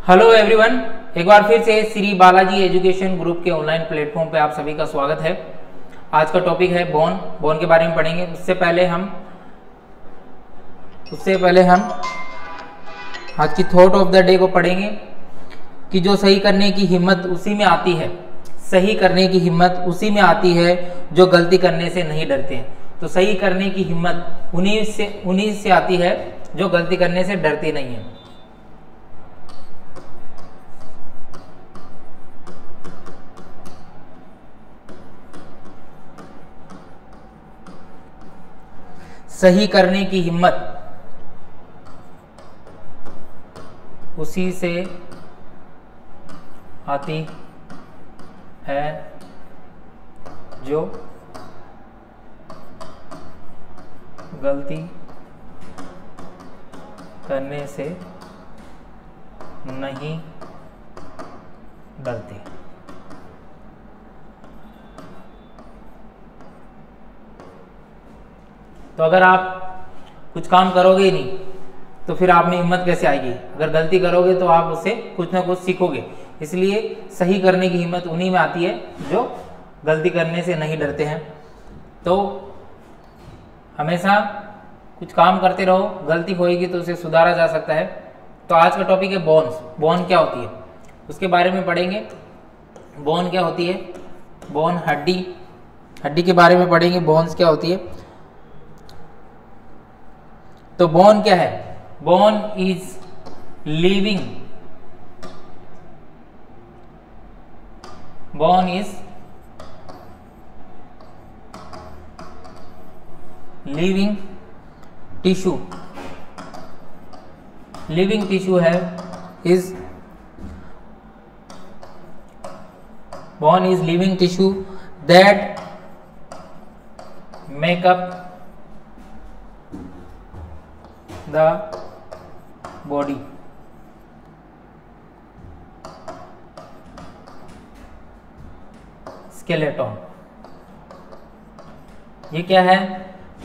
Hello everyone, एक बार फिर से श्री बालाजी एजुकेशन ग्रुप के ऑनलाइन प्लेटफॉर्म पे आप सभी का स्वागत है। आज का टॉपिक है बॉन के बारे में पढ़ेंगे। उससे पहले हम आज की थॉट ऑफ द डे को पढ़ेंगे कि जो सही करने की हिम्मत उसी में आती है, सही करने की हिम्मत उसी में आती है जो गलती करने से नहीं डरते हैं। तो सही करने की हिम्मत उन्हीं से आती है जो गलती करने से डरते नहीं है। सही करने की हिम्मत उसी से आती है जो गलती करने से नहीं डरते। तो अगर आप कुछ काम करोगे ही नहीं तो फिर आप में हिम्मत कैसे आएगी? अगर गलती करोगे तो आप उससे कुछ ना कुछ सीखोगे। इसलिए सही करने की हिम्मत उन्हीं में आती है जो गलती करने से नहीं डरते हैं। तो हमेशा कुछ काम करते रहो, गलती होएगी तो उसे सुधारा जा सकता है। तो आज का टॉपिक है बोन्स। बोन क्या होती है उसके बारे में पढ़ेंगे। बोन क्या होती है? बोन हड्डी के बारे में पढ़ेंगे। बोन्स क्या होती है? तो बोन क्या है? Bone is living tissue. Living tissue है bone is living tissue that make up the body। Skeleton. ये क्या है?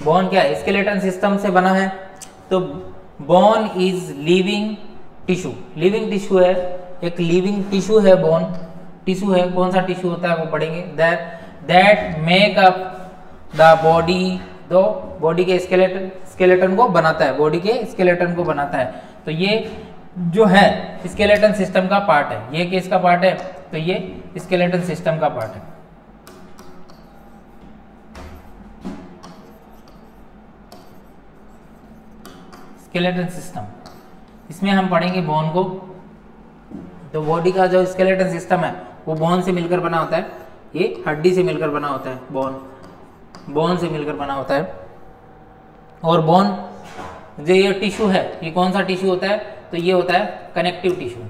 बोन क्या है? स्केलेटन सिस्टम से बना है। तो bone is living tissue. Living tissue है, एक लिविंग टिश्यू है। बोन टिश्यू है। कौन सा टिश्यू होता है वो पढ़ेंगे। That make up the body. दो बॉडी के स्केलेटन को बनाता है, बॉडी के स्केलेटन को बनाता है। तो ये जो है स्केलेटन सिस्टम का पार्ट है। ये किसका पार्ट है? तो ये स्केलेटन सिस्टम का पार्ट है। स्केलेटन सिस्टम, इसमें हम पढ़ेंगे बोन को। तो बॉडी का जो स्केलेटन सिस्टम है वो बोन से मिलकर बना होता है। ये हड्डी से मिलकर बना होता है। बोन से मिलकर बना होता है। और बोन जो ये टिश्यू है, ये कौन सा टिश्यू होता है? तो ये होता है कनेक्टिव टिश्यू।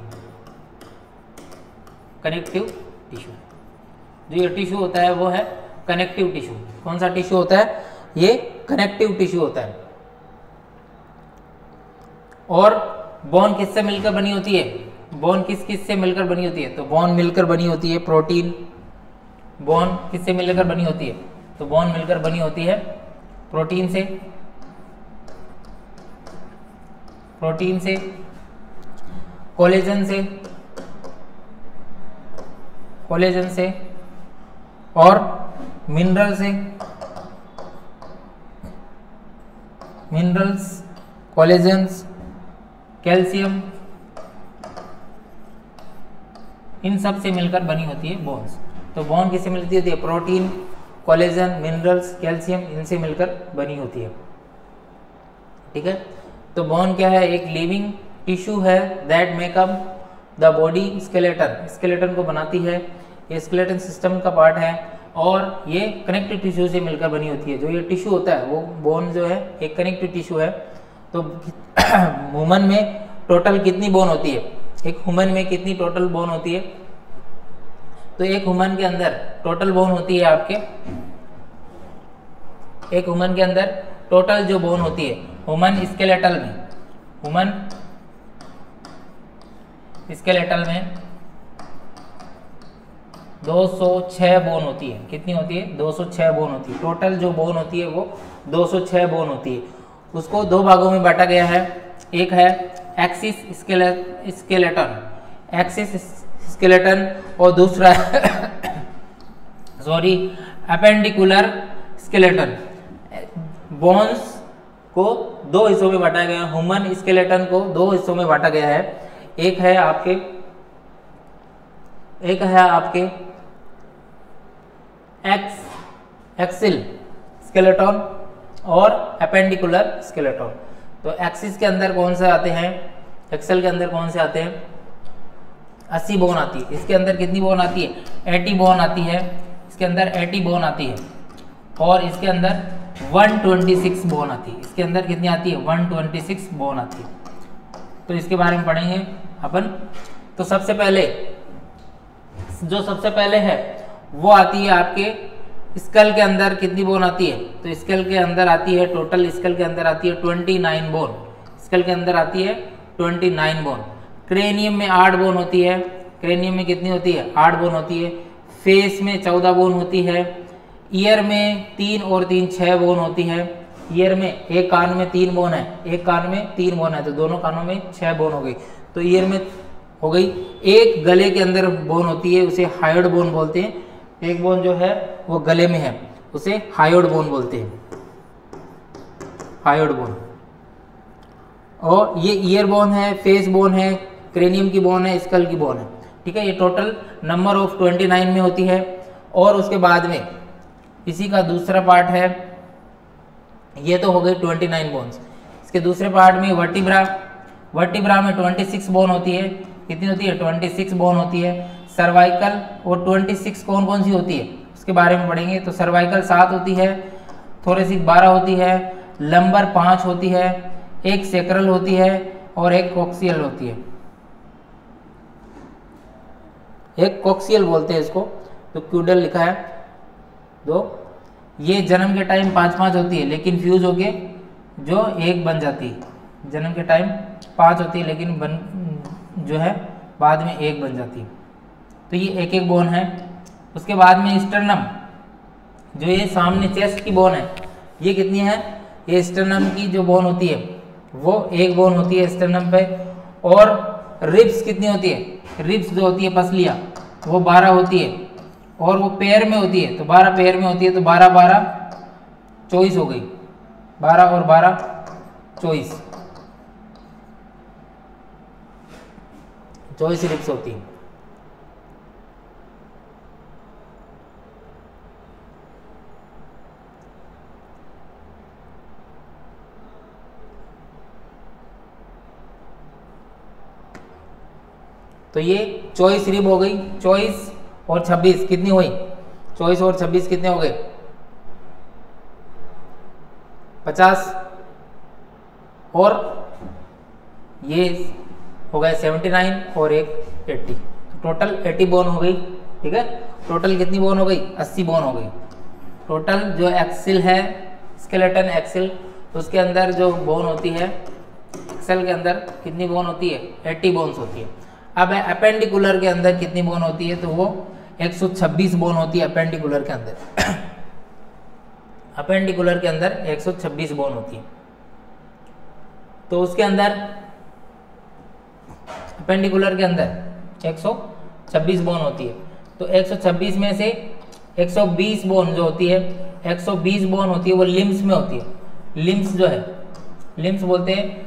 जो ये टिश्यू होता है वो है कनेक्टिव टिश्यू। कौन सा टिश्यू होता है? ये कनेक्टिव टिश्यू होता है। और बोन किससे मिलकर बनी होती है? बोन किस से मिलकर बनी होती है? तो बोन मिलकर बनी होती है प्रोटीन। बोन किससे मिलकर बनी होती है? तो बोन मिलकर बनी होती है प्रोटीन से, कोलेजन से और मिनरल्स, कोलेजन्स, कैल्शियम, इन सब से मिलकर बनी होती है बोन्स। तो बोन किससे मिलती होती है? प्रोटीन, कोलेजन, मिनरल्स, कैल्शियम, इनसे मिलकर बनी होती है। ठीक है। तो बोन क्या है? एक लिविंग टिश्यू है that make up the body skeleton को बनाती है। ये स्केलेटन सिस्टम का पार्ट है और ये कनेक्टिव टिश्यू से मिलकर बनी होती है। जो ये टिश्यू होता है वो बोन जो है एक कनेक्टिव टिश्यू है। तो ह्यूमन में टोटल कितनी बोन होती है? एक ह्यूमन में कितनी टोटल बोन होती है? तो एक ह्यूमन के अंदर टोटल बोन होती है आपके, एक ह्यूमन के अंदर टोटल जो बोन होती है ह्यूमन स्केलेटल में 206 बोन होती है। कितनी होती है? 206 बोन होती है। टोटल जो बोन होती है वो 206 बोन होती है। उसको दो भागों में बांटा गया है। एक है एक्सिस स्केलेटन, एक्सिस स्केलेटन और दूसरा सॉरी अपेंडिकुलर स्केलेटन। बोन्स को दो हिस्सों में बांटा गया है, ह्यूमन स्केलेटन को दो हिस्सों में बांटा गया है। एक है आपके एक्सिल स्केलेटन और अपेंडिकुलर स्केलेटन। तो एक्सिस के अंदर कौन से आते हैं, एक्सेल के अंदर कौन से आते हैं, 80 बोन आती है। इसके अंदर कितनी बोन आती है, 80 बोन आती है। इसके अंदर 80 बोन आती है और इसके अंदर 126 बोन आती है। इसके अंदर कितनी आती है, 126 बोन आती है। तो इसके बारे में पढ़ेंगे अपन। तो सबसे पहले है वो आती है आपके स्कल के अंदर कितनी बोन आती है, तो स्कल के अंदर आती है, टोटल स्कल के अंदर आती है 29 बोन। स्कल के अंदर आती है 29 बोन। क्रेनियम में 8 बोन होती है। क्रेनियम में कितनी होती है, 8 बोन होती है। फेस में 14 बोन होती है। ईयर में 3 और 3 6 बोन होती है। ईयर में एक कान में 3 बोन है, एक कान में 3 बोन है, तो दोनों कानों में 6 बोन हो गई। तो ईयर में हो गई। एक गले के अंदर बोन होती है, उसे हायोड बोन बोलते हैं। एक बोन जो है वो गले में है, उसे हायोड बोन बोलते हैं, हायोड बोन। और ये ईयर बोन है, फेस बोन है, क्रेनियम की बोन है, स्कल की बोन है। ठीक है, ये टोटल नंबर ऑफ 29 में होती है। और उसके बाद में इसी का दूसरा पार्ट है, ये तो हो गई 29 बोन्स। इसके दूसरे पार्ट में वर्टिब्रा में 26 बोन होती है। कितनी होती है, 26 बोन होती है। सर्वाइकल और 26 कौन कौन सी होती है उसके बारे में पढ़ेंगे। तो सर्वाइकल 7 होती है, थोरेसिक 12 होती है, लंबर 5 होती है, एक सेक्रल होती है और एक कोक्सियल होती है। एक कोक्सियल बोलते हैं इसको, तो क्यूडल लिखा है 2। ये जन्म के टाइम 5-5 होती है, लेकिन फ्यूज होके जो एक बन जाती है। जन्म के टाइम 5 होती है, लेकिन जो है बाद में एक बन जाती है। तो ये एक एक बोन है। उसके बाद में स्टर्नम, जो ये सामने चेस्ट की बोन है, ये कितनी है, ये स्टर्नम की जो बोन होती है वो एक बोन होती है स्टर्नम पे। और रिब्स कितनी होती है, रिब्स जो होती है पसलियाँ, वो 12 होती है। और वो पैर में होती है, तो 12 पैर में होती है, तो 12-12 24 हो गई। 12 और 12 24 रिब्स होती है। तो ये 24 रिब हो गई। 24 और 26 कितनी हुई, 24 और 26 कितने हो गए, 50। और ये हो गए 79 और एक 80, टोटल 80 बोन हो गई। ठीक है, टोटल कितनी बोन हो गई, 80 बोन हो गई। टोटल जो एक्सिल है, स्केलेटन एक्सिल, उसके अंदर जो बोन होती है, एक्सेल के अंदर कितनी बोन होती है, 80 बोन्स होती है। अब अपेंडिकुलर के अंदर कितनी बोन होती है, तो वो 126 बोन होती है अपेंडिकुलर के अंदर। अपेंडिकुलर के अंदर 126 बोन होती है। तो उसके अंदर अपेंडिकुलर के अंदर 126 बोन होती है। तो 126 में से 120 बोन जो होती है, 120 बोन होती है वो लिम्स में होती है। लिम्स जो है, लिम्स बोलते हैं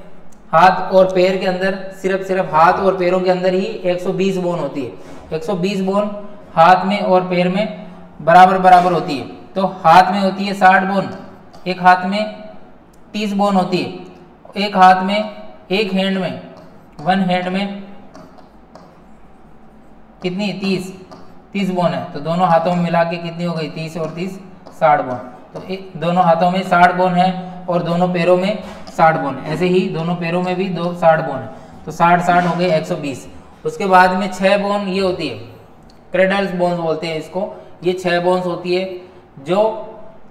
हाथ और पैर के अंदर, सिर्फ हाथ और पैरों के अंदर ही 120 बोन होती है। 120 बोन हाथ में और पैर में बराबर होती है। तो हाथ में होती है 60 बोन, एक हाथ में 30 बोन होती है, एक हाथ में, एक हैंड में, वन हैंड में कितनी, 30 बोन है। तो दोनों हाथों में मिला के कितनी हो गई, 30 और 30 60 बोन। तो दोनों हाथों में 60 बोन है और दोनों पैरों में 60 बोन है। ऐसे ही दोनों पैरों में भी 60 बोन है। तो 60 हो गए 120। उसके बाद में 6 बोन ये होती है, क्रेडल्स बोन्स बोलते हैं इसको। ये 6 बोन्स होती है जो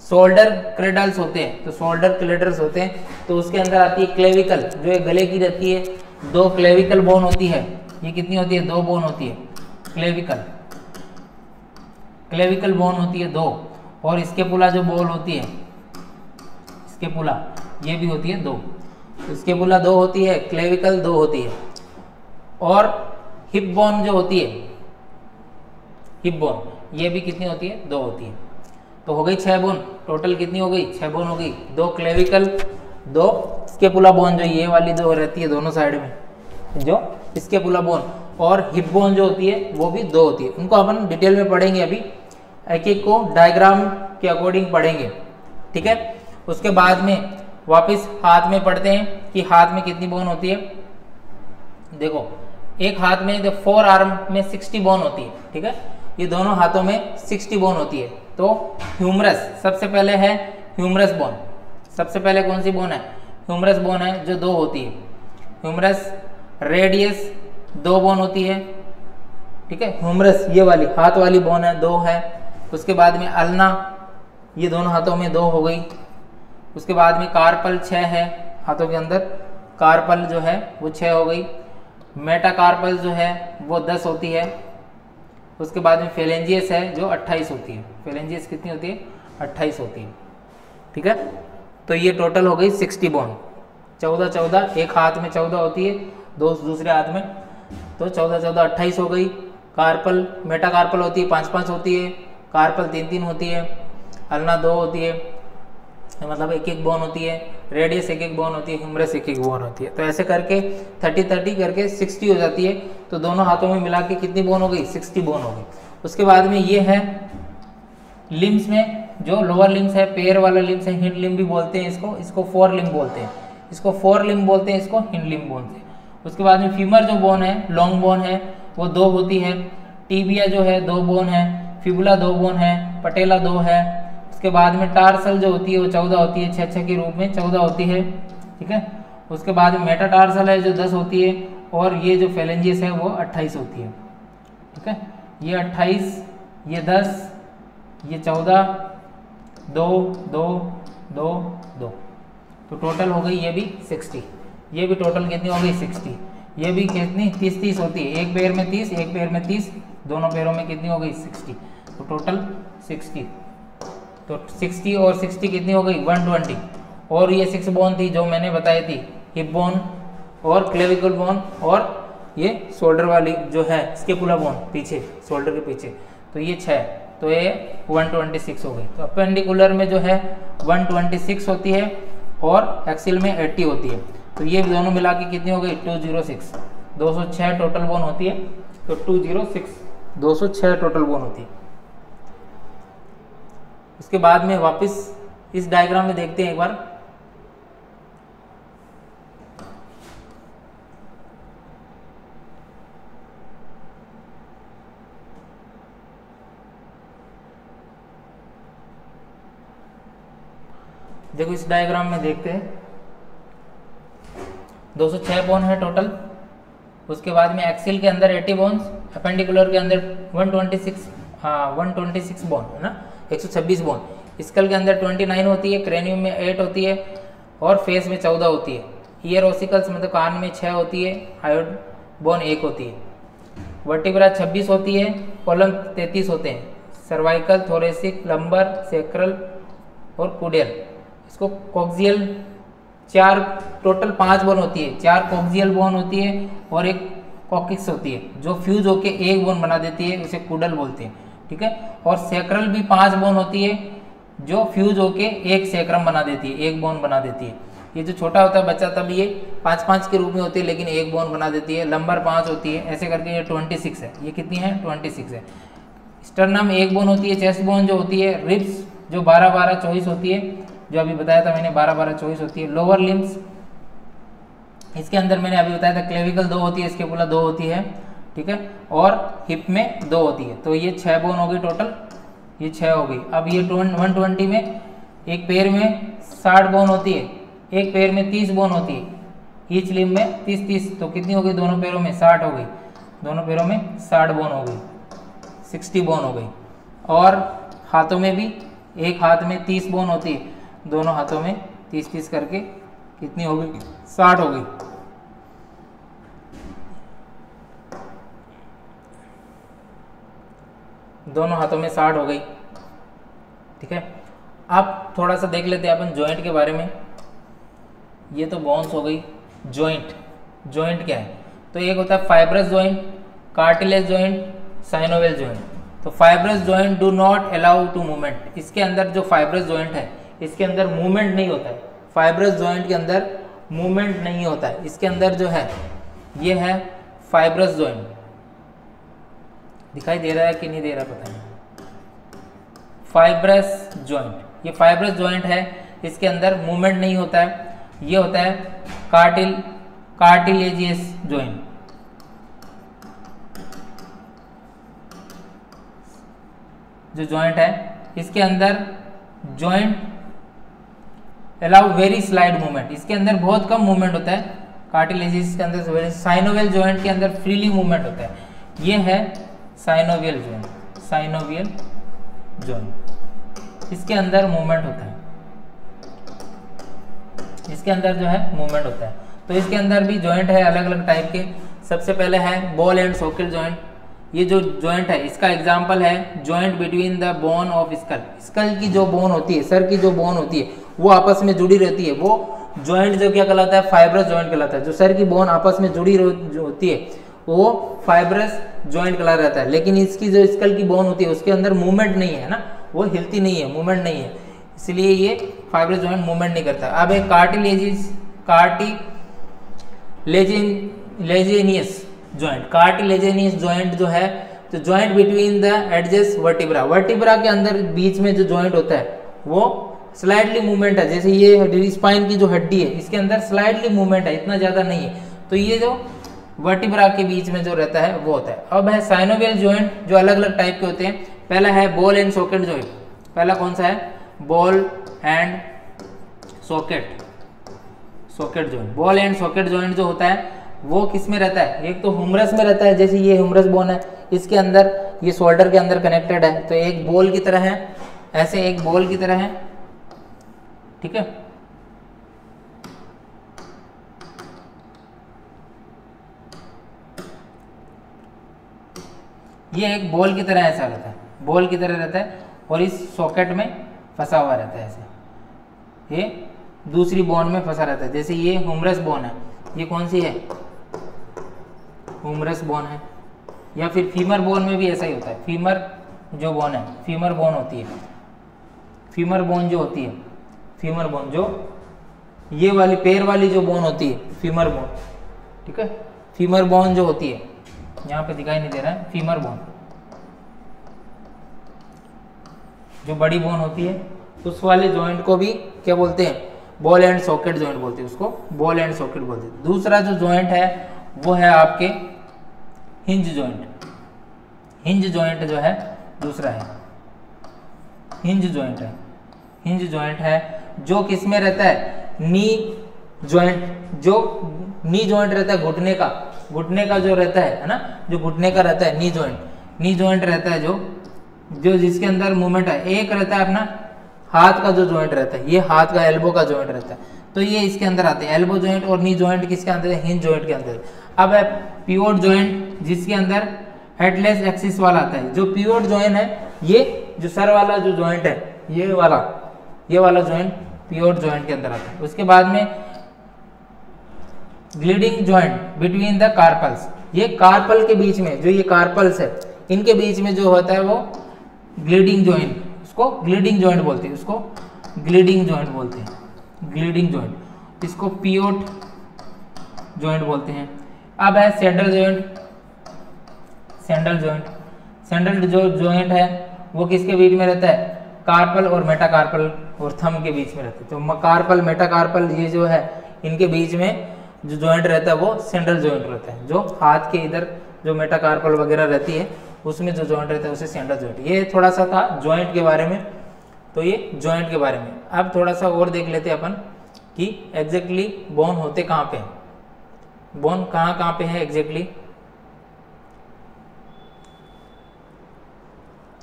शोल्डर क्रेडल्स होते हैं। तो शोल्डर क्रेडल्स होते हैं, तो उसके अंदर आती है क्लेविकल, जो एक गले की रहती है। 2 क्लेविकल बोन होती है। ये कितनी होती है, 2 बोन होती है क्लेविकल बोन होती है 2। और स्केपुला जो बोन होती है, स्केपुला ये भी होती है 2। स्केपुला 2 होती है, क्लेविकल 2 होती है। और हिप बोन जो होती है, हिप बोन ये भी कितनी होती है, 2 होती है। तो हो गई 6 बोन, टोटल कितनी हो गई, 6 बोन हो गई। 2 क्लेविकल, 2 स्केपुला बोन जो ये वाली जो रहती है दोनों साइड में, जो स्केपुला बोन, और हिप बोन जो होती है वो भी 2 होती है। उनको अपन डिटेल में पढ़ेंगे, अभी एक एक को डायग्राम के अकॉर्डिंग पढ़ेंगे, ठीक है। उसके बाद में वापस हाथ में पढ़ते हैं कि हाथ में कितनी बोन होती है। देखो एक हाथ में जो 4 आर्म में 60 बोन होती है, ठीक है, ये दोनों हाथों में 60 बोन होती है। तो ह्यूमरस सबसे पहले है, ह्यूमरस बोन सबसे पहले कौन सी बोन है, ह्यूमरस बोन है जो 2 होती है। ह्यूमरस रेडियस 2 बोन होती है, ठीक है। ह्यूमरस ये वाली हाथ वाली बोन है, 2 है। उसके बाद में अल्ना, ये दोनों हाथों में 2 हो गई। उसके बाद में कार्पल 6 है हाथों के अंदर, कार्पल जो है वो 6 हो गई। मेटाकार्पल जो है वो 10 होती है। उसके बाद में फेलेंजियस है जो 28 होती है। फेलेंजियस कितनी होती है, 28 होती है, ठीक है। तो ये टोटल हो गई 60 बोन। 14 एक हाथ में 14 होती है, दूसरे हाथ में, तो 14 28 हो गई। कार्पल मेटाकार्पल होती है 5 होती है, कार्पल 3 होती है, अल्ना 2 होती है, मतलब 1 बोन होती है। रेडियस 1 बोन होती है, ह्यूमरस 1 बोन होती है। तो ऐसे करके 30 करके 60 हो जाती है। तो दोनों हाथों में मिला के कितनी बोन हो गई, 60 बोन हो गई। उसके बाद में ये है लिम्स में, जो लोअर लिम्स है, पैर वाला लिम्स है, हिंड लिम्ब भी बोलते हैं इसको 4 लिम्ब बोलते हैं, इसको 4 लिम्ब बोलते हैं, इसको हिंड लिम्ब बोलते हैं। उसके बाद में फीमर जो बोन है, लॉन्ग बोन है, वो 2 होती है। टीबिया जो है 2 बोन है, फिबुला 2 बोन है, पटेला 2 है। उसके बाद में टार्सल जो होती है वो 14 होती है, 6 के रूप में 14 होती है, ठीक है। उसके बाद में मेटाटार्सल है जो 10 होती है, और ये जो फेलेंजियस है वो 28 होती है, ठीक है। ये 28, ये 10, ये 14, 2 2 2 2, तो टोटल हो गई ये भी 60। ये भी टोटल कितनी हो गई, 60। ये भी कितनी, 30 होती है। एक पैर में 30, एक पैर में 30, दोनों पैरों में कितनी हो गई, 60। तो टोटल 60। तो 60 और 60 कितनी हो गई, 120। और ये 6 बोन थी जो मैंने बताई थी, हिप बोन और क्लेविकल बोन, और ये शोल्डर वाली जो है स्केपुला बोन पीछे, शोल्डर के पीछे, तो ये 6, तो ये 126 हो गई। तो अपेंडिकुलर में जो है 126 होती है, और एक्सिल में 80 होती है। तो ये दोनों मिला के कितनी हो गई, 206। 206 टोटल बोन होती है। तो 206 टोटल बोन होती है। उसके बाद में वापस इस डायग्राम में देखते हैं एक बार। देखो इस डायग्राम में देखते हैं, 206 बोन है टोटल। उसके बाद में एक्सिल के अंदर 80 बोन्स, अपेंडिकुलर के अंदर 126 बोन है ना, 126 बोन। स्कल के अंदर 29 होती है, क्रेनियम में 8 होती है, और फेस में 14 होती है। ईयर ओसिकल्स मतलब कान में 6 होती है, हायोड बोन 1 होती है। वर्टिब्रा 26 होती है, कॉलम 33 होते हैं। सर्वाइकल, थोरेसिक, लंबर, सेक्रल और कुडियल। इसको कॉक्सियल 4 टोटल 5 बोन होती है। 4 कॉक्सियल बोन होती है और एक कॉकिक्स होती है, जो फ्यूज होके एक बोन बना देती है, उसे कुडल बोलते हैं, ठीक है। और सेक्रल भी 5 बोन होती है, जो फ्यूज होके एक सेक्रम बना देती है, एक बोन बना देती है। ये जो छोटा होता है बच्चा तब ये 5 के रूप में होती है, लेकिन एक बोन बना देती है। लंबर 5 होती है, ऐसे करके ये 26 है। ये कितनी है, 26 है। स्टर्नम 1 बोन होती है। चेस्ट बोन जो होती है, रिब्स जो 12 24 होती है, जो अभी बताया था मैंने 12 24 होती है। लोअर लिम्स, इसके अंदर मैंने अभी बताया था क्लेविकल 2 होती है, स्केपुला 2 होती है, ठीक है। और हिप में 2 होती है। तो ये 6 बोन हो गई टोटल, ये 6 हो गई। अब ये 120 में एक पैर में 60 बोन होती है, एक पैर में 30 बोन होती है, ईच लिम्ब में 30। तो कितनी हो गई, दोनों पैरों में 60 हो गई, दोनों पैरों में 60 बोन हो गई, 60 बोन हो गई। और हाथों में भी एक हाथ में 30 बोन होती है, दोनों हाथों में 30 करके कितनी हो गई, 60 हो गई। दोनों हाथों में 60 हो गई, ठीक है। अब थोड़ा सा देख लेते हैं अपन जॉइंट के बारे में। ये तो बोन्स हो गई। जॉइंट क्या है, तो एक होता है fibrous joint, cartilage joint, synovial joint. तो fibrous joint do not allow to movement, इसके अंदर जो फाइब्रस जॉइंट है इसके अंदर मूवमेंट नहीं होता है, फाइब्रस जॉइंट के अंदर मूवमेंट नहीं होता है। इसके अंदर जो है ये है फाइब्रस जॉइंट, दिखाई दे रहा है कि नहीं दे रहा पता नहीं, फाइब्रस जॉइंट, ये फाइब्रस जॉइंट है, इसके अंदर मूवमेंट नहीं होता है। ये होता है कार्टिलेजियस जॉइंट, जो जॉइंट है इसके अंदर joint allow very slide movement, इसके अंदर बहुत कम मूवमेंट होता है। कार्टिलेजियस के अंदर, साइनोवियल जॉइंट के अंदर फ्रीली मूवमेंट होता है। ये है साइनोवियल जॉइंट, साइनोवियल जॉइंट, इसके अंदर मूवमेंट होता है, इसके अंदर जो है मूवमेंट होता है। तो इसके अंदर भी जॉइंट है अलग अलग टाइप के। सबसे पहले है बॉल एंड सॉकेट जॉइंट। ये जो जॉइंट है इसका एग्जांपल है joint between the bone of skull, skull की जो बोन होती है, सर की जो बोन होती है वो आपस में जुड़ी रहती है, वो जॉइंट जो क्या कहलाता है, फाइब्रस जॉइंट कहलाता है। जो सर की बोन आपस में जुड़ी होती है वो फाइब्रस जॉइंट कहला रहता है। लेकिन इसकी जो स्कल की बोन होती है उसके अंदर मूवमेंट नहीं है ना, वो हिलती नहीं है, मूवमेंट नहीं है, इसलिए ये फाइब्रस जॉइंट मूवमेंट नहीं करता। अब एक कार्टिलेजियस जॉइंट, कार्टिलेजियस जॉइंट जो है तो joint between the edges vertebra, vertebra के अंदर बीच में जो जॉइंट होता है वो स्लाइडली मूवमेंट है। जैसे ये स्पाइन की जो हड्डी है इसके अंदर स्लाइडली मूवमेंट है, इतना ज्यादा नहीं है। तो ये जो वर्टिब्रा के बीच में जो रहता है वो होता है। अब है साइनोवियल जॉइंट, जो अलग अलग टाइप के होते हैं। पहला है बॉल एंड सॉकेट जॉइंट। पहला कौन सा है, ball and socket joint. Ball and socket joint जो होता है वो किस में रहता है, एक तो ह्यूमरस में रहता है, जैसे ये ह्यूमरस बोन है, इसके अंदर ये शोल्डर के अंदर कनेक्टेड है, तो एक बॉल की तरह है, ऐसे एक बॉल की तरह है, ठीक है। ये एक बॉल की तरह ऐसा रहता है, बॉल की तरह रहता है और इस सॉकेट में फंसा हुआ रहता है ऐसे, ये दूसरी बोन में फंसा रहता है। जैसे ये ह्यूमरस बोन है, ये कौन सी है, ह्यूमरस बोन है, या फिर फीमर बोन में भी ऐसा ही होता है। फीमर जो बोन है, फीमर बोन होती है, फीमर बोन जो होती है, फीमर बोन जो ये वाली पैर वाली जो बोन होती है, फीमर बोन, ठीक है। फीमर बोन जो होती है, यहाँ पे दिखाई नहीं दे रहा है, फीमर बोन जो बड़ी बोन होती है, उस वाले जॉइंट को भी क्या बोलते हैं, बॉल एंड सॉकेट जॉइंट बोलते हैं, उसको बॉल एंड सॉकेट बोलते हैं। दूसरा जो जॉइंट है वो है आपके हिंज जॉइंट। हिंज जॉइंट जो है दूसरा है, हिंज जॉइंट है। हिंज जॉइंट है जो किस में रहता है, नी जॉइंट, जो नी जॉइंट रहता है घुटने का, घुटने का जो रहता है ना, जो घुटने का रहता है नी जॉइंट, नी जॉइंट रहता है जो जिसके अंदर मूवमेंट है। एक रहता है अपना हाथ का जो जॉइंट रहता है, ये हाथ का एल्बो का जॉइंट रहता है, तो ये इसके अंदर आते हैं। एल्बो जॉइंट और नी जॉइंट किसके अंदर है, हिंज जॉइंट के अंदर। अब है पिवोट जॉइंट, जिसके अंदर हेडलेस एक्सिस वाला आता है। जो पिवोट जॉइंट है, ये जो सर वाला जो जॉइंट है, ये वाला जॉइंट पिवोट जॉइंट के अंदर आता है। उसके बाद में ग्लिडिंग जॉइंट बिटवीन द कार्पल्स, ये कार्पल के बीच में, जो ये कार्पल्स है इनके बीच में जो होता है वो ग्लिडिंग जॉइंट, उसको ग्लिडिंग जॉइंट बोलते हैं, उसको ग्लिडिंग जॉइंट बोलते हैं, ग्लिडिंग जॉइंट, इसको पिवोट जॉइंट बोलते हैं। अब है saddle joint, saddle joint. Saddle जो जॉइंट है वो किसके बीच में रहता है, कार्पल और मेटाकार्पल और थंब के बीच में रहता है। तो कार्पल मेटाकार्पल ये जो है इनके बीच में जो जॉइंट रहता है वो सैडल जॉइंट रहता है। जो हाथ के इधर जो मेटाकार्पल वगैरह रहती है उसमें जो जॉइंट रहता है उसे सैडल जॉइंट। ये थोड़ा सा था जॉइंट के बारे में, तो ये जॉइंट के बारे में। अब थोड़ा सा और देख लेते हैं अपन कि एग्जैक्टली बोन होते कहाँ पे हैं, बोन कहाँ पे है एग्जैक्टली।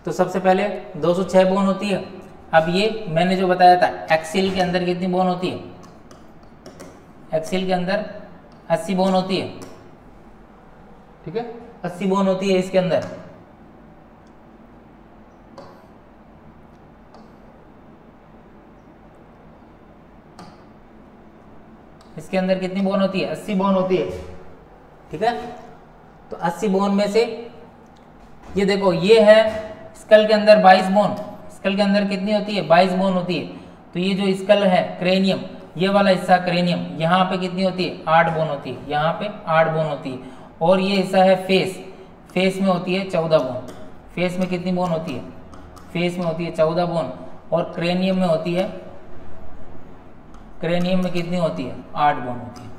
तो सबसे पहले 206 बोन होती है। अब ये मैंने जो बताया था एक्सिल के अंदर कितनी बोन होती है, एक्सिल के अंदर 80 बोन होती है, ठीक है, 80 बोन होती है इसके अंदर। इसके अंदर कितनी बोन होती है, 80 बोन होती है, ठीक है। तो 80 बोन में से ये देखो ये है स्कल के अंदर 22 बोन, स्कल के अंदर कितनी होती है 22 बोन होती है। तो ये जो स्कल है क्रेनियम, ये वाला हिस्सा क्रेनियम, यहाँ पे कितनी होती है 8 बोन होती है, यहाँ पे 8 बोन होती है। और ये हिस्सा है फेस, फेस में होती है 14 बोन। फेस में कितनी बोन होती है, फेस में होती है 14 बोन। और क्रेनियम में होती है, क्रेनियम में कितनी होती है 8 बोन होती है,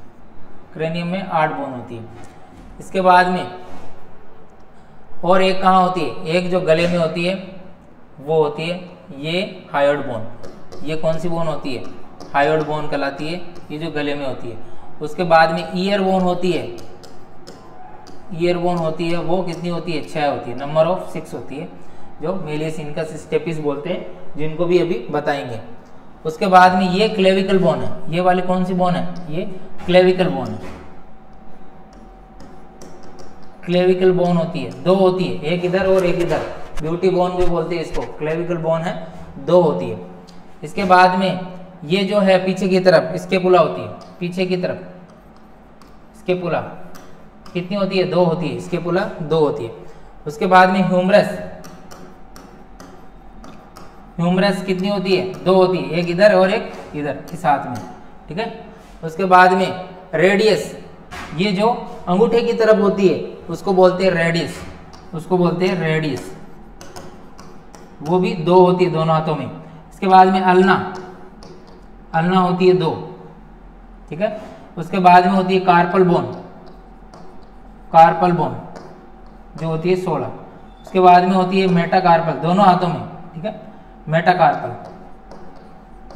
क्रेनियम में 8 बोन होती है। इसके बाद में और एक कहाँ होती है, एक जो गले में होती है वो होती है ये हायोइड बोन। ये कौन सी बोन होती है, हायोइड बोन कहलाती है, ये जो गले में होती है। उसके बाद में ईयर बोन होती है, ईयर बोन होती है, वो कितनी होती है 6 होती है, नंबर ऑफ 6 होती है, जो मेलियस इनकस स्टेपिस बोलते हैं, जिनको भी अभी बताएंगे। उसके बाद में ये क्लेविकल बोन है, ये वाली कौन सी बोन है, ये क्लेविकल बोन है। क्लेविकल बोन होती है, 2 होती है, एक इधर और एक इधर, ब्यूटी बोन भी बोलते हैं इसको। क्लेविकल बोन है, 2 होती है। इसके बाद में ये जो है पीछे की तरफ स्केपुला होती है, पीछे की तरफ स्केपुला कितनी होती है 2 होती है, स्केपुला 2 होती है। उसके बाद में ह्यूमरस, ह्यूमरस कितनी होती है 2 होती है, एक इधर और एक इधर के साथ में, ठीक है। उसके बाद में रेडियस, ये जो अंगूठे की तरफ होती है उसको बोलते हैं रेडियस, उसको बोलते हैं रेडियस, वो भी 2 होती है दोनों हाथों में। इसके बाद में अल्ना, अल्ना होती है 2, ठीक है। उसके बाद में होती है कार्पल बोन, कार्पल बोन जो होती है 16। उसके बाद में होती है मेटाकार्पल, दोनों हाथों में, ठीक है। मेटाकार्पल,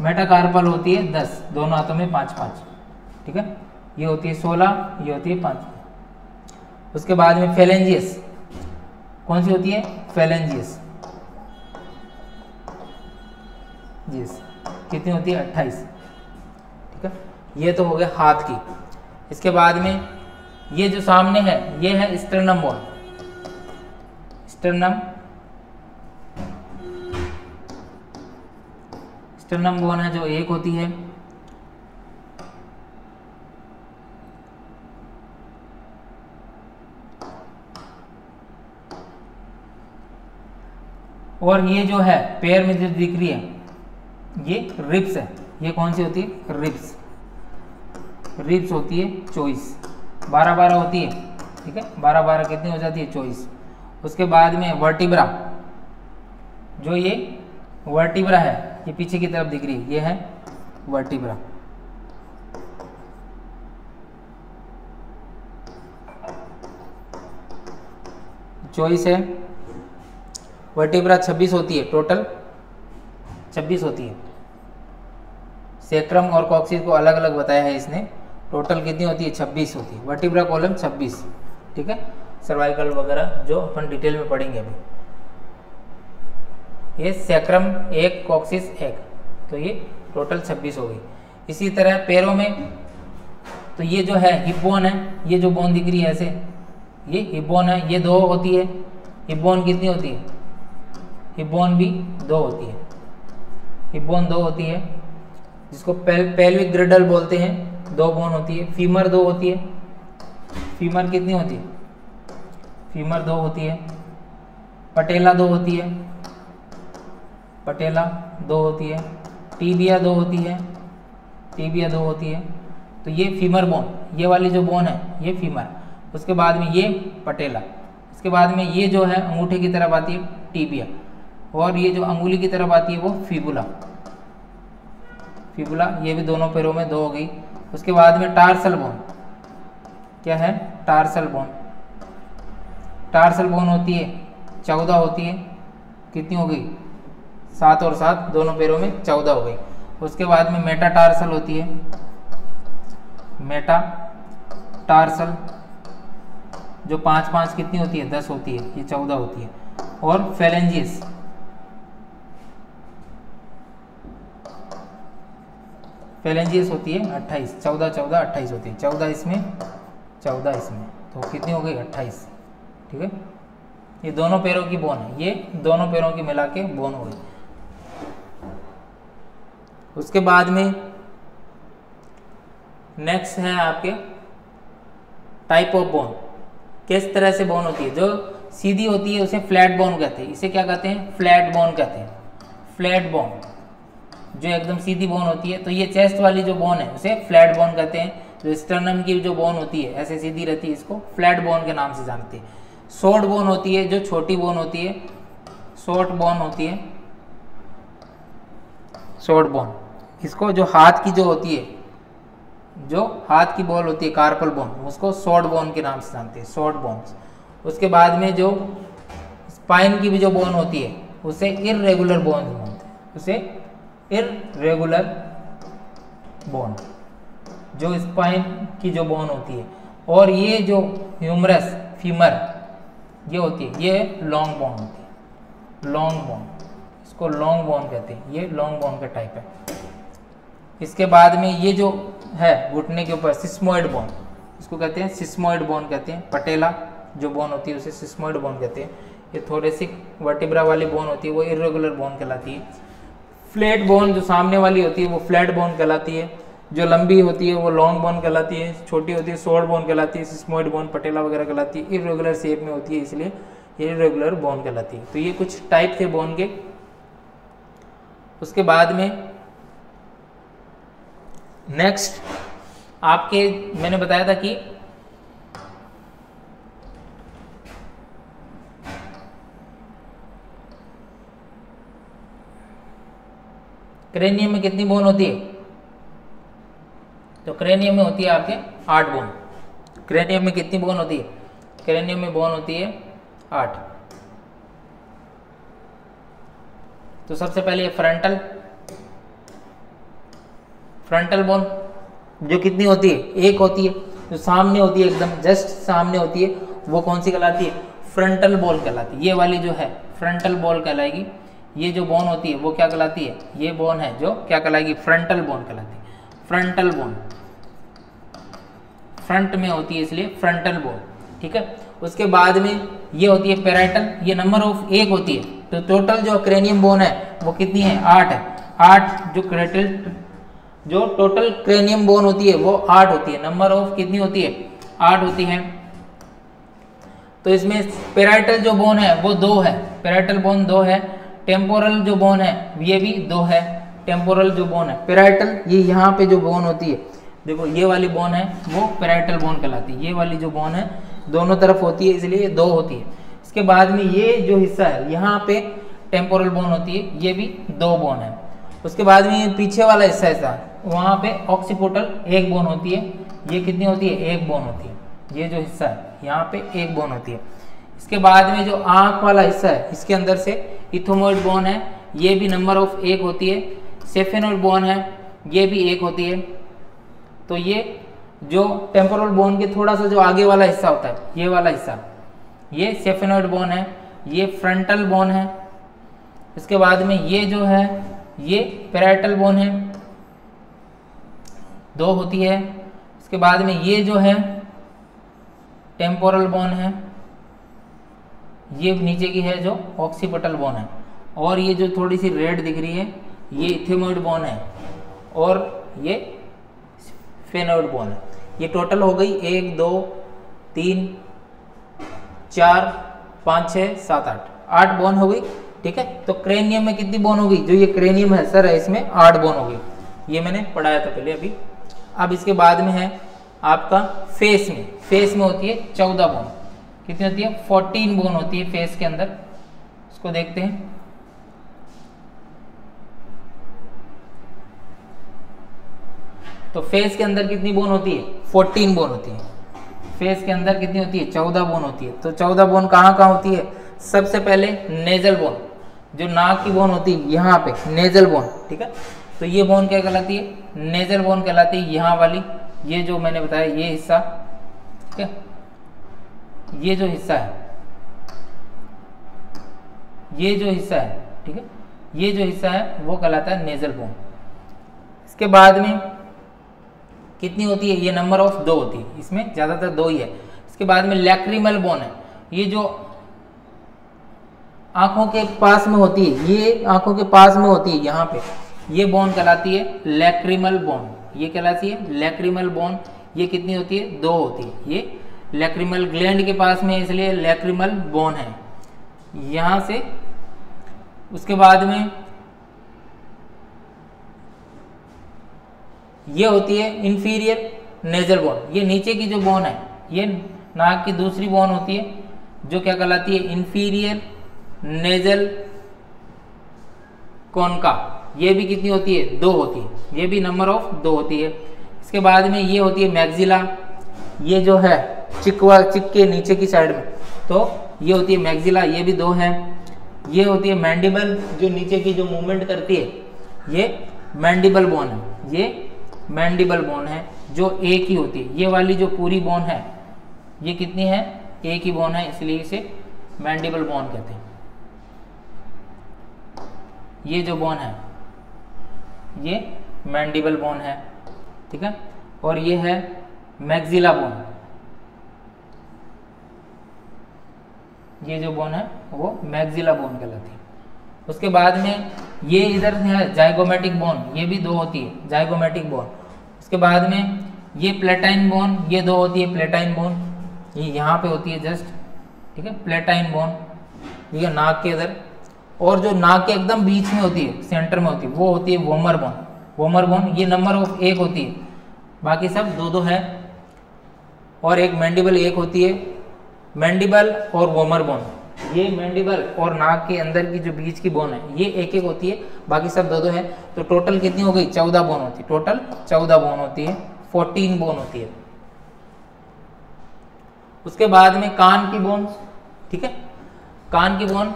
मेटाकार्पल होती है 10, दोनों हाथों में 5-5, ठीक है। ये होती है 16, ये होती है 5। उसके बाद में फेलेंजियस, कौन सी होती है फेलेंजियस, जिस कितनी होती है 28, ठीक है। ये तो हो गया हाथ की। इसके बाद में ये जो सामने है ये है sternum bone, sternum, sternum bone है जो 1 होती है। और ये जो है पैर में जो दिख रही है ये रिब्स है, ये कौन सी होती है रिब्स, रिब्स होती है 24, 12-12 होती है, ठीक है। 12-12 कितनी हो जाती है 24। उसके बाद में वर्टिब्रा, जो ये वर्टिब्रा है ये पीछे की तरफ दिख रही है, ये है वर्टिब्रा। चॉइस है वर्टिब्रा 26 होती है, टोटल 26 होती है। सेक्रम और कॉक्सिस को अलग अलग बताया है इसने, टोटल कितनी होती है 26 होती है, वर्टिब्रा कॉलम 26, ठीक है। सर्वाइकल वगैरह जो अपन डिटेल में पढ़ेंगे अभी। ये सेक्रम 1, कॉक्सिस 1, तो ये टोटल 26 हो गई। इसी तरह पैरों में तो ये जो है हिप बोन है, ये जो बोन दिख रही है ऐसे, ये हिप बोन है, ये 2 होती है। हिप बोन कितनी होती है, हिप बोन भी 2 होती है, हिप बोन 2 होती है, जिसको पेल्विक ग्रिडल बोलते हैं, 2 बोन होती है। फीमर 2 होती है, फीमर कितनी होती है, फीमर 2 होती है। पटेला 2 होती है, पटेला 2 होती है। टीबिया 2 होती है, टीबिया 2 होती है। तो ये फीमर बोन, ये वाली जो बोन है ये फीमर। उसके बाद में ये पटेला, उसके बाद में ये जो है अंगूठे की तरफ आती है टीबिया, और ये जो अंगुली की तरफ आती है वो फिबुला, फिबुला, ये भी दोनों पैरों में 2 हो गई। उसके बाद में टार्सल बोन, क्या है टार्सल बोन, टार्सल बोन होती है 14 होती है, कितनी हो गई 7 और 7 दोनों पैरों में 14 हो गई। उसके बाद में मेटाटार्सल होती है, मेटाटार्सल जो 5-5 कितनी होती है 10 होती है, ये 14 होती है। और फेलेंजियस, फेलेंजियस होती है 28, 14-14 28 होती है, 14 इसमें 14 इसमें, तो कितनी हो गई 28, ठीक है। ये दोनों पैरों की बोन है, ये दोनों पैरों की मिला के बोन हो गई। उसके बाद में नेक्स्ट है आपके टाइप ऑफ बोन। किस तरह से बोन होती है? जो सीधी होती है उसे फ्लैट बोन कहते हैं। इसे क्या कहते हैं? फ्लैट बोन कहते हैं। फ्लैट बोन जो एकदम सीधी बोन होती है, तो ये चेस्ट वाली जो बोन है उसे फ्लैट बोन कहते हैं। जो स्टर्नम की जो बोन होती है ऐसे सीधी रहती है, इसको फ्लैट बोन के नाम से जानते हैं। शॉर्ट बोन होती है, जो छोटी बोन होती है, शॉर्ट बोन होती है, शॉर्ट बोन। इसको जो हाथ की जो होती है, जो हाथ की बॉल होती है कार्पल बोन, उसको शॉर्ट बोन के नाम से जानते हैं, शॉर्ट बोन्स। उसके बाद में जो स्पाइन की भी जो बोन होती है उसे इररेगुलर बोन बोलते हैं, उसे इररेगुलर बोन, जो स्पाइन की जो बोन होती है। और ये जो ह्यूमरस फीमर ये होती है, ये लॉन्ग बोन होती है, लॉन्ग बोन, इसको लॉन्ग बोन कहते हैं। ये लॉन्ग बोन का टाइप है। इसके बाद में ये जो है घुटने के ऊपर सिस्मोइड बोन, इसको कहते हैं सिस्मोइड बोन कहते हैं। पटेला जो बोन होती है उसे सिस्मोइड बोन कहते हैं। ये थोरेसिक वर्टिब्रा वाली बोन होती है, वो इर्रेगुलर बोन कहलाती है। फ्लैट बोन जो सामने वाली होती है वो फ्लैट बोन कहलाती है। जो लंबी होती है वो लॉन्ग बोन कहलाती है, छोटी होती है शॉर्ट बोन कहलाती है, सिस्मोइड बोन पटेला वगैरह कहलाती है। इर्रेगुलर शेप में होती है इसलिए ये इर्रेगुलर बोन कहलाती है। तो ये कुछ टाइप थे बोन के। उसके बाद में नेक्स्ट आपके मैंने बताया था कि क्रेनियम में कितनी बोन होती है? तो क्रेनियम में होती है आपके 8 बोन। क्रेनियम में कितनी बोन होती है? क्रेनियम में बोन होती है 8। तो सबसे पहले फ्रंटल बोन जो कितनी होती है? 1 होती है। जो सामने होती है, एकदम जस्ट सामने होती है, वो कौन सी कहलाती है? फ्रंटल बोन कहलाती है। ये वाली जो है फ्रंटल बोन कहलाएगी। ये जो बोन होती है वो क्या कहलाती है? ये बोन है जो क्या कहलाएगी? फ्रंटल बोन कहलाती है। फ्रंटल बोन फ्रंट में होती है इसलिए फ्रंटल बोन, ठीक है। उसके बाद में ये होती है पैराइटल, ये नंबर ऑफ 1 होती है। तो टोटल जो क्रेनियम बोन है वो कितनी है? 8 है। 8 जो टोटल क्रेनियम बोन होती है वो 8 होती है। नंबर ऑफ कितनी होती है? 8 होती है। तो इसमें पैराइटल जो बोन है वो 2 है, पैराइटल बोन 2 है। टेम्पोरल जो बोन है ये भी 2 है। टेम्पोरल जो बोन है, पैराइटल ये यहाँ पे जो बोन होती है, देखो ये वाली बोन है वो पैराइटल बोन कहलाती है। ये वाली जो बोन है दोनों तरफ होती है इसलिए 2 होती है। इसके बाद में ये जो हिस्सा है यहाँ पे टेम्पोरल बोन होती है, ये भी 2 बोन है। उसके बाद में ये पीछे वाला हिस्सा वहाँ पे ऑक्सीपोटल 1 बोन होती है। ये कितनी होती है? 1 बोन होती है। ये जो हिस्सा है यहाँ पे 1 बोन होती है। इसके बाद में जो आँख वाला हिस्सा है इसके अंदर से इथोमोइड बोन है, ये भी नंबर ऑफ 1 होती है। सेफेनोइड बोन है, ये भी 1 होती है। तो ये जो टेम्पोरल बोन के थोड़ा सा जो आगे वाला हिस्सा होता है, ये वाला हिस्सा, ये सेफेनोइड बोन है, ये फ्रंटल बोन है। इसके बाद में ये जो है ये पैराइटल बोन है, 2 होती है। इसके बाद में ये जो है टेम्पोरल बोन है, ये नीचे की है जो ऑक्सीपिटल बोन है। और ये जो थोड़ी सी रेड दिख रही है ये इथेमोइड बोन है, और ये फेनोइड बोन है। ये टोटल हो गई 1 2 3 4 5 6 7 8 बोन हो गई, ठीक है। तो क्रेनियम में कितनी बोन होगी? जो ये क्रेनियम है सर है इसमें 8 बोन हो गई, ये मैंने पढ़ाया था पहले अभी। अब इसके बाद में है आपका फेस में होती है 14 बोन। कितनी होती है? 14 बोन होती है फेस के अंदर। इसको देखते हैं। तो फेस के अंदर कितनी बोन होती है? 14 बोन होती है। फेस के अंदर कितनी होती है? 14 बोन होती है। तो 14 बोन कहाँ कहाँ होती है? सबसे पहले नेजल बोन, जो नाक की बोन होती है यहाँ पे नेजल बोन, ठीक है। तो ये बोन क्या कहलाती है? नेजल बोन कहलाती है। यहाँ वाली ये जो मैंने बताया ये हिस्सा, ठीक है, ये जो हिस्सा है, ये जो हिस्सा है, ठीक है, ये जो हिस्सा है वो कहलाता है नेजल बोन। इसके बाद में कितनी होती है? ये नंबर ऑफ 2 होती है, इसमें ज्यादातर 2 ही है। इसके बाद में लैक्रिमल बोन है, ये जो आंखों के पास में होती है, ये आंखों के पास में होती है यहाँ पे, ये बोन कहलाती है लैक्रिमल बोन। ये कहलाती है लैक्रिमल बोन। ये कितनी होती है? 2 होती है। ये लैक्रिमल ग्लैंड के पास में, इसलिए लैक्रिमल बोन है यहां से। उसके बाद में ये होती है इंफीरियर नेजल बोन, ये नीचे की जो बोन है, ये नाक की दूसरी बोन होती है जो क्या कहलाती है, इंफीरियर नेजल कॉन्का। ये भी कितनी होती है, 2 होती है, ये भी नंबर ऑफ 2 होती है। इसके बाद में ये होती है मैक्सिला, ये जो है चिक के नीचे की साइड में, तो ये होती है मैक्सिला, ये भी 2 है। ये होती है मैंडिबल, जो नीचे की जो मूवमेंट करती है, ये मैंडिबल बोन है, ये मैंडिबल बोन है जो एक ही होती है। ये वाली जो पूरी बोन है ये कितनी है, एक ही बोन है, इसलिए इसे मैंडिबल बोन कहते हैं। ये जो बोन है ये मैंडिबल बोन है, ठीक है। और ये है मैक्सिला बोन, ये जो बोन है वो मैक्सिला बोन कहलाती है। उसके बाद में ये इधर है जाइगोमेटिक बोन, ये भी 2 होती है, जाइगोमेटिक बोन। उसके बाद में ये प्लेटाइन बोन, ये 2 होती है, प्लेटाइन बोन, ये यहाँ पे होती है जस्ट, ठीक है, प्लेटाइन बोन, ठीक है, नाक के इधर। और जो नाक के एकदम बीच में होती है, सेंटर में होती है, वो होती है वोमर बोन। वोमर बोन ये नंबर ऑफ 1 होती है, बाकी सब 2-2 है। और एक मैंडिबल 1 होती है, मैंडिबल और वोमर बोन, ये मैंडिबल और नाक के अंदर की जो बीच की बोन है ये 1-1 होती है, बाकी सब 2-2 है। तो टोटल कितनी हो गई, 14 बोन होती है, टोटल 14 बोन होती है, 14 बोन होती है। उसके बाद में कान की बोन, ठीक है, कान की बोन,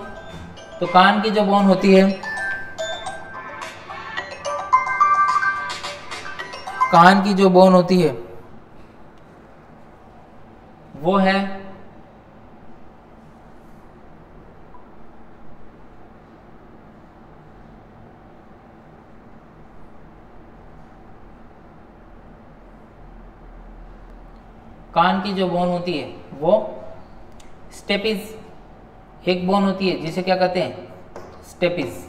तो कान की जो बोन होती है, कान की जो बोन होती है वो है कान की जो बोन होती है वो स्टेपिस, एक बोन होती है जिसे क्या कहते हैं, स्टेपिस।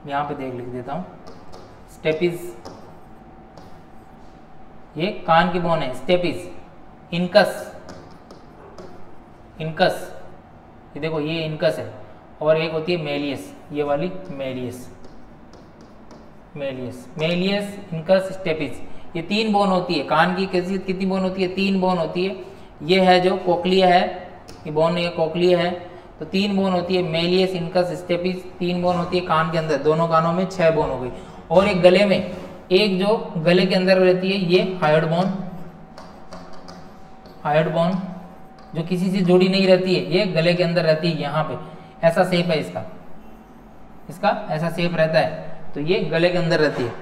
यहां पे लिख देता हूं, स्टेपिस, ये कान की बोन है, स्टेपिस। इनकस, इनकस, ये देखो ये इनकस है। और एक होती है मेलियस, ये वाली malleus, malleus, malleus, incus, stapes, ये 3 बोन होती है। कान की कितनी बोन होती है, 3 बोन होती है। ये है जो कोक्लिया है, ये बोन, ये कोक्लिया है, तो 3 बोन होती है, मेलियस, इनकस, स्टेपिस, 3 बोन होती है कान के अंदर, दोनों कानों में 6 बोन हो गई। और एक गले में, एक जो गले के अंदर रहती है ये हायोइड बोन, हायोइड बोन जो किसी से जुड़ी नहीं रहती है, ये गले के अंदर रहती है, यहाँ पे ऐसा शेप है इसका, इसका ऐसा शेप रहता है, तो ये गले के अंदर रहती है।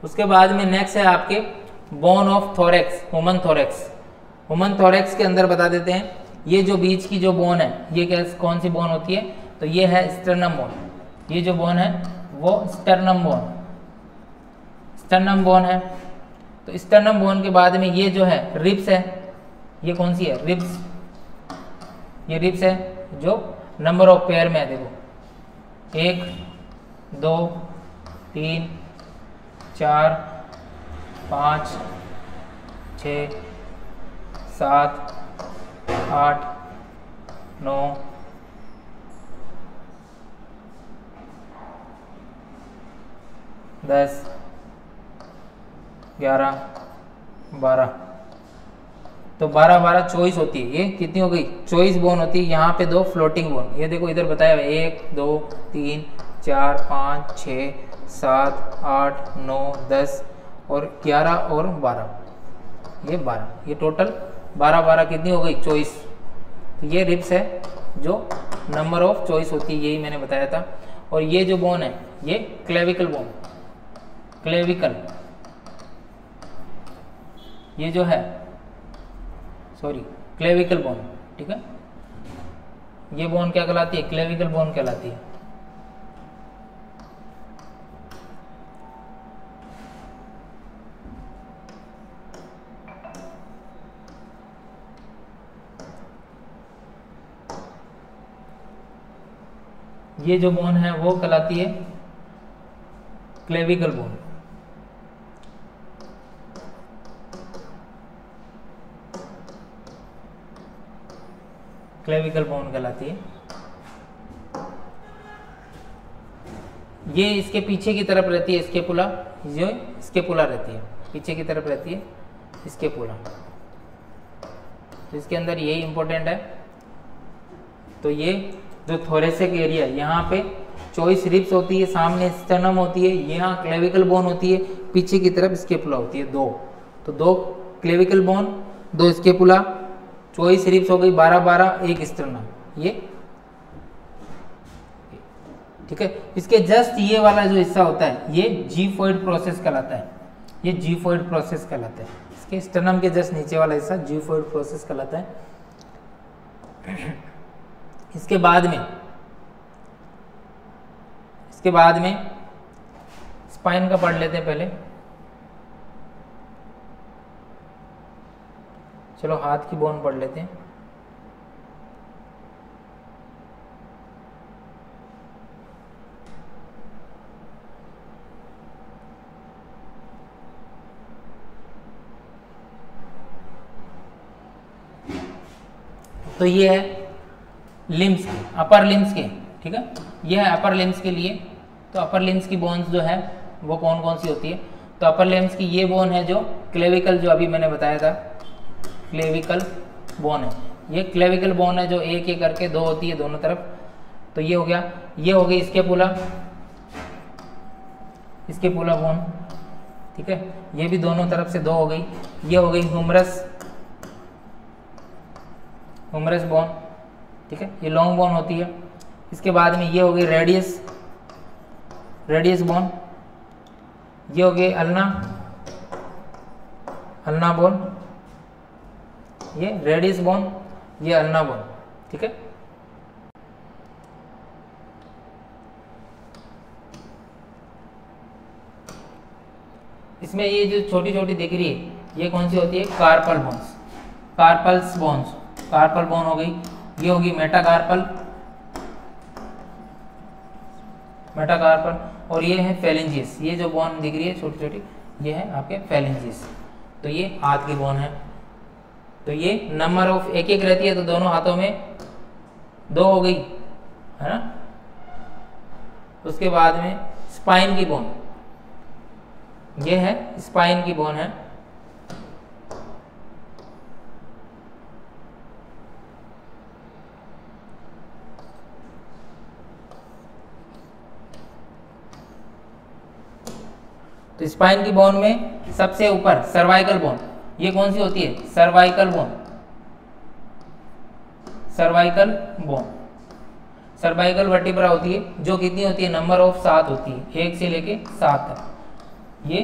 उसके बाद में नेक्स्ट है आपके bone of thorax, human thorax. Human thorax के अंदर बता देते हैं, ये जो बीच की जो बोन है ये कौन सी बोन होती है, तो ये है स्टर्नम बोन। ये जो बोन है वो स्टर्नम बोन, स्टर्नम बोन है। तो स्टर्नम बोन के बाद में ये जो है रिब्स है, ये कौन सी है, रिब्स, ये रिब्स है जो नंबर ऑफ पेयर में है, देखो 1 2 3 4 5 6 7 8 9 10 11 12, तो 12 24 होती है। ये कितनी हो गई, 24 बोन होती है। यहाँ पे 2 फ्लोटिंग बोन, ये देखो इधर बताया हुआ 1 2 3 4 5 6 7 8 9 10 और 11 और 12, ये 12, ये टोटल 12 कितनी हो गई, 24। तो ये रिब्स है जो नंबर ऑफ चॉइस होती है, यही मैंने बताया था। और ये जो बोन है ये क्लेविकल बोन, क्लेविकल, ये जो है सॉरी क्लेविकल बोन, ठीक है, ये बोन क्या कहलाती है, क्लेविकल बोन कहलाती है। ये जो बोन है वो कहलाती है क्लेविकल बोन, क्लेविकल बोन कहलाती है। ये इसके पीछे की तरफ रहती है स्केपुला, जो स्केपुला रहती है पीछे की तरफ रहती है स्केपुला। तो इसके अंदर यही इंपॉर्टेंट है। तो ये जो थोरेसिक एरिया, यहाँ पे चॉइस रिब्स होती है, सामने स्टर्नम होती है, यहाँ क्लेविकल बोन होती है, पीछे की तरफ स्केपुला होती है दो। तो दो क्लेविकल बोन, दो स्केपुला, चॉइस रिब्स हो गई 12-12, एक स्टर्नम, ये ठीक है। इसके जस्ट ये वाला जो हिस्सा होता है ये जीफॉइड प्रोसेस कहलाता है, ये जीफॉइड प्रोसेस कहलाता है। इसके स्टर्नम के जस्ट नीचे वाला हिस्सा जीफॉइड प्रोसेस कहलाता है। इसके बाद में स्पाइन का पढ़ लेते हैं पहले। चलो हाथ की बोन पढ़ लेते हैं। तो ये है लिम्स के, अपर लिम्स के, ठीक है। ये है अपर लिम्स के लिए। तो अपर लिम्स की बोन्स जो है वो कौन कौन सी होती है? तो अपर लिम्स की ये बोन है जो क्लेविकल, जो अभी मैंने बताया था क्लेविकल बोन है। ये क्लेविकल बोन है जो एक एक करके दो होती है दोनों तरफ। तो ये हो गया, ये हो गई स्केपुला, स्केपुला बोन, ठीक है। ये भी दोनों तरफ से दो हो गई। ये हो गई ह्यूमरस, ह्यूमरस बोन, ठीक है, ये लॉन्ग बोन होती है। इसके बाद में ये हो गई रेडियस, रेडियस बोन। ये हो गई अल्ना, अल्ना बोन, ये रेडियस बोन, ये अल्ना बोन, ठीक है। इसमें ये जो छोटी छोटी दिख रही है ये कौन सी होती है? Carpal bones, carpals bones, carpal bone हो गई। ये होगी मेटाकार्पल, मेटाकार्पल। और ये है फेलेंजियस, ये जो बोन दिख रही है छोटी छोटी ये है आपके फेलेंजियस। तो ये हाथ की बोन है। तो ये नंबर ऑफ एक एक रहती है, तो दोनों हाथों में दो हो गई, है ना। उसके बाद में स्पाइन की बोन, ये है स्पाइन की बोन है। तो स्पाइन की बोन में सबसे ऊपर सर्वाइकल बोन, ये कौन सी होती है? Cervical bone, cervical bone, cervical vertebra होती है, जो कितनी होती है? नंबर ऑफ 7 होती है, 1 से लेके 7 तक। ये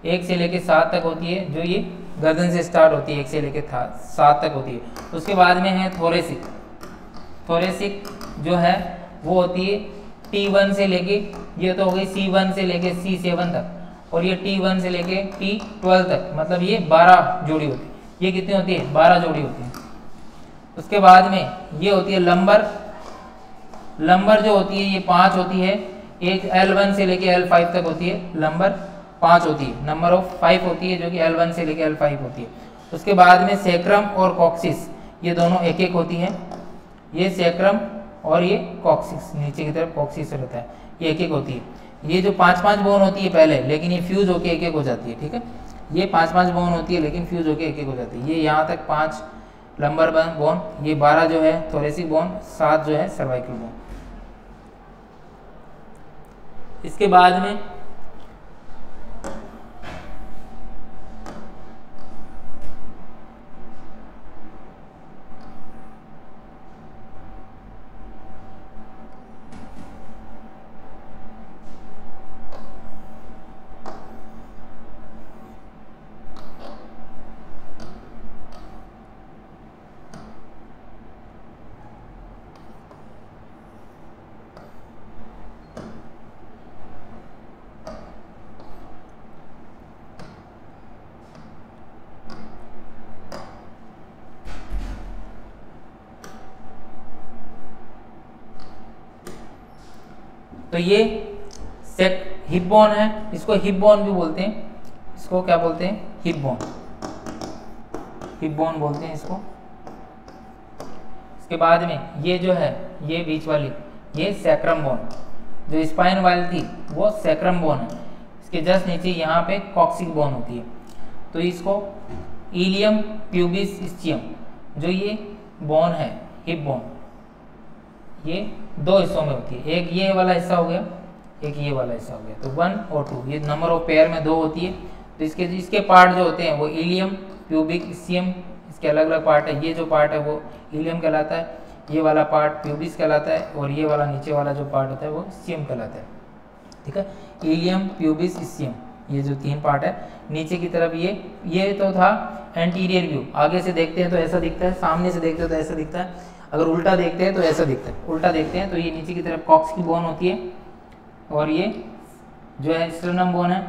1 से लेके 7 तक होती है, जो ये गर्दन से स्टार्ट होती है, 1 से लेके 7 तक होती है। उसके बाद में है थोरेसिक, थोरेसिक जो है वो होती है T1 से लेके, ये तो हो गई C1 से लेके C7 तक, और ये T1 से लेके T12 तक, मतलब ये 12 जोड़ी होती है। ये कितनी होती है? 12 जोड़ी होती है। उसके बाद में ये होती है लंबर, लंबर जो होती है ये 5 होती है, एक L1 से लेके L5 तक होती है, लंबर 5 होती है, नंबर ऑफ 5 होती है, जो कि L1 से लेके L5 होती है। उसके बाद में सेक्रम और कॉक्सिस, ये दोनों एक एक होती है, ये सेक्रम और ये कॉक्सिस, नीचे की तरफ कॉक्सिस रहता है, ये एक एक होती है। ये जो 5-5 बोन होती है पहले, लेकिन ये फ्यूज होके एक एक हो जाती है, ठीक है। ये 5-5 बोन होती है लेकिन फ्यूज होके एक एक हो जाती है। ये यहाँ तक 5 लंबर बोन, ये 12 जो है थोरेसिक बोन, 7 जो है सर्वाइकल बोन। इसके बाद में तो ये हिप बोन है, इसको हिप बोन भी बोलते हैं, इसको क्या बोलते हैं? हिप बोन, हिप बोन बोलते हैं इसको। उसके बाद में ये जो है ये बीच वाली ये सैक्रम बोन, जो स्पाइन वाली थी वो सैक्रम बोन है। इसके जस्ट नीचे यहाँ पे कॉक्सिक बोन होती है। तो इसको इलियम प्यूबिस स्चियम, जो ये बोन है हिप बोन, ये दो हिस्सों में होती है, एक ये वाला हिस्सा हो गया, एक ये वाला हिस्सा हो गया। तो 1 और 2 ये नंबर ऑफ पेयर में 2 होती है। तो इसके पार्ट जो होते हैं वो इलियम प्यूबिक स्चियम, इसके अलग अलग पार्ट है। ये जो पार्ट है वो इलियम कहलाता है, ये वाला पार्ट प्यूबिस कहलाता है, और ये वाला नीचे वाला जो पार्ट होता है वो स्चियम कहलाता है। ठीक है, इलियम प्यूबिस स्चियम, ये जो 3 पार्ट है। नीचे की तरफ ये तो था एंटीरियर व्यू, आगे से देखते हैं तो ऐसा दिखता है, सामने से देखते हैं तो ऐसा दिखता है, अगर उल्टा देखते हैं तो ऐसा दिखता है। उल्टा देखते हैं तो ये नीचे की तरफ कॉक्स की बोन होती है, और ये जो है स्टर्नम बोन है,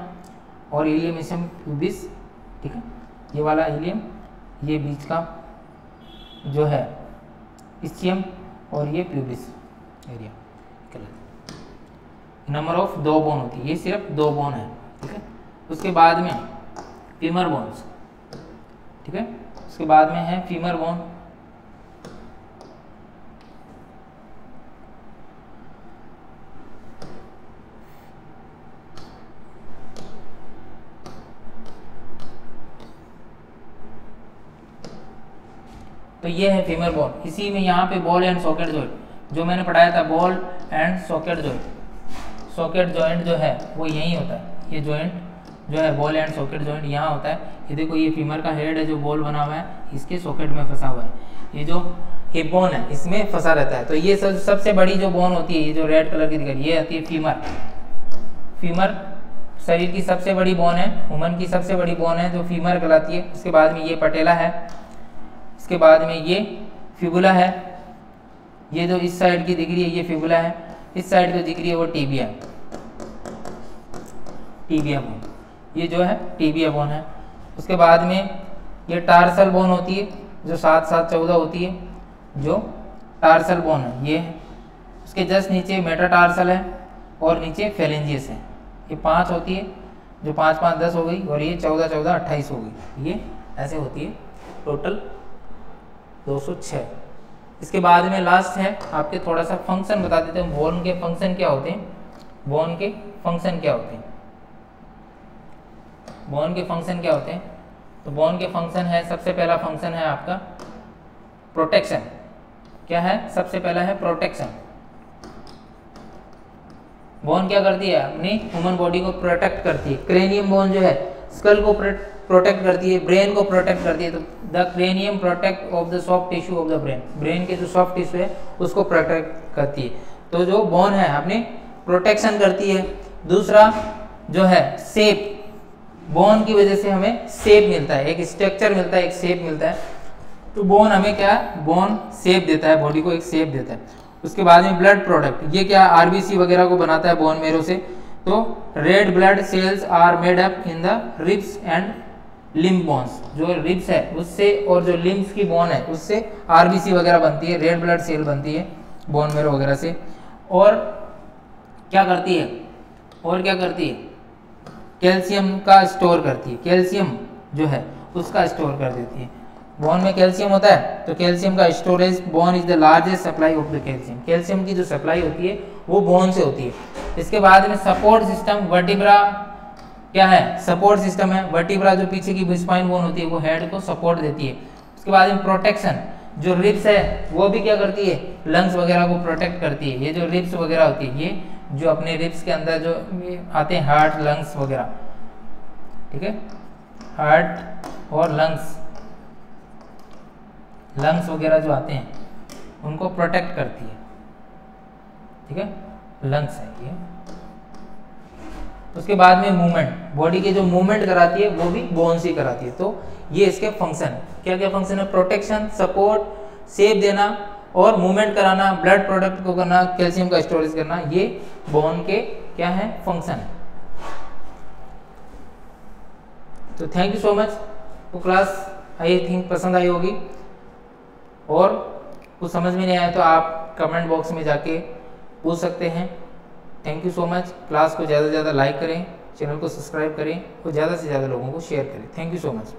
और इलियम स्चियम प्यूबिस। ठीक है, ये वाला इलियम, ये बीच का जो है स्चियम, और ये pubis area. Number of 2 bone होती है, ये सिर्फ 2 बोन है। ठीक है, उसके बाद में फीमर बोन्स। ठीक है, उसके बाद में है फीमर बोन। तो ये है फीमर बोन। इसी में यहाँ पे बॉल एंड सॉकेट जॉइंट, जो मैंने पढ़ाया था ball and socket joint, socket joint जो है वो यही होता है। ये जॉइंट जो है बॉल एंड सॉकेट जॉइंट यहाँ होता है। ये देखो, ये फीमर का हेड है जो बॉल बना हुआ है, इसके सॉकेट में फंसा हुआ है। ये जो हिप बोन है इसमें फंसा रहता है। तो ये सबसे बड़ी जो बोन होती है, ये जो रेड कलर की दिख रही है, ये आती है फीमर। फीमर शरीर की सबसे बड़ी बोन है, ह्यूमन की सबसे बड़ी बोन है जो फीमर कहलाती है। उसके बाद में ये पटेला है, इसके बाद में ये फिबुला है, ये जो इस साइड की दिख रही है ये फिबुला है, इस साइड जो दिख रही है वो टीबिया, टीबिया बोन, ये जो है टीबिया बोन है। उसके बाद में ये टार्सल बोन होती है जो 7, 7, 14 होती है, जो टार्सल बोन है ये है। उसके जस्ट नीचे मेटाटार्सल है, और नीचे फेलेंजियस है। ये 5 होती है, जो 5, 5, 10 हो गई, और ये 14, 14, 28 हो गई। ये ऐसे होती है, टोटल 206। इसके बाद में लास्ट है आपके थोड़ा सा फंक्शन बता देते हैं, बोन के फंक्शन क्या होते हैं। बोन के फंक्शन क्या होते हैं, बोन के फंक्शन क्या होते हैं। तो बोन के फंक्शन है, सबसे पहला फंक्शन है आपका प्रोटेक्शन। क्या है, सबसे पहला है प्रोटेक्शन। बोन क्या करती है, अपनी ह्यूमन बॉडी को प्रोटेक्ट करती है। क्रेनियम बोन जो है स्कल को प्रोटेक्ट करती है, ब्रेन को प्रोटेक्ट करती है। तो the cranium protect of the soft tissue of the brain, brain के जो सॉफ्ट टिश्यू है उसको प्रोटेक्ट करती है। तो जो बोन है अपनी प्रोटेक्शन करती है। दूसरा जो है शेप, बोन की वजह से हमें शेप मिलता है, एक स्ट्रक्चर मिलता है, एक शेप मिलता है। तो बोन हमें क्या, बोन शेप देता है, बॉडी को एक शेप देता है। उसके बाद में ब्लड प्रोडक्ट, ये क्या आरबीसी वगैरह को बनाता है बोन मेरो से। तो red blood cells are made up in the ribs and limb bones, जो रिब्स है उससे और जो लिम्स की बोन है उससे आरबीसी वगैरह बनती है, रेड ब्लड सेल बनती है बोन मेरो वगैरह से। और क्या करती है, और क्या करती है, कैल्शियम का स्टोर करती है, कैल्शियम जो है उसका स्टोर कर देती है। बोन में कैल्शियम होता है तो कैल्शियम का storage, bone is the largest supply of the calcium, calcium की जो सप्लाई होती है वो बोन से होती है। इसके बाद में सपोर्ट सिस्टम, वर्टिब्रा क्या है, सपोर्ट सिस्टम है। वर्टिब्रा जो पीछे की स्पाइन बोन होती है वो हेड को सपोर्ट देती है। उसके बाद में प्रोटेक्शन, जो रिब्स है वो भी क्या करती है, लंग्स वगैरह को प्रोटेक्ट करती है। ये जो रिब्स वगैरह होती है, ये जो अपने रिब्स के अंदर जो आते हैं हार्ट, लंग्स वगैरह, ठीक है, हार्ट और लंग्स वगैरह जो आते हैं उनको प्रोटेक्ट करती है। ठीक है, लंग्स है ये। उसके बाद में मूवमेंट, बॉडी के जो मूवमेंट कराती है वो भी बोन से कराती है। तो ये इसके फंक्शन, क्या क्या फंक्शन है, प्रोटेक्शन, सपोर्ट, शेप देना और मूवमेंट कराना, ब्लड प्रोडक्ट को करना, कैल्शियम का स्टोरेज करना, ये बोन के क्या है, फंक्शन। तो थैंक यू सो मच। तो क्लास आई थिंक पसंद आई होगी, और कुछ समझ में नहीं आया तो आप कमेंट बॉक्स में जाके पूछ सकते हैं। Thank you so much. Class को ज़्यादा से ज़्यादा लाइक करें, चैनल को सब्सक्राइब करें और ज़्यादा से ज़्यादा लोगों को शेयर करें। Thank you so much.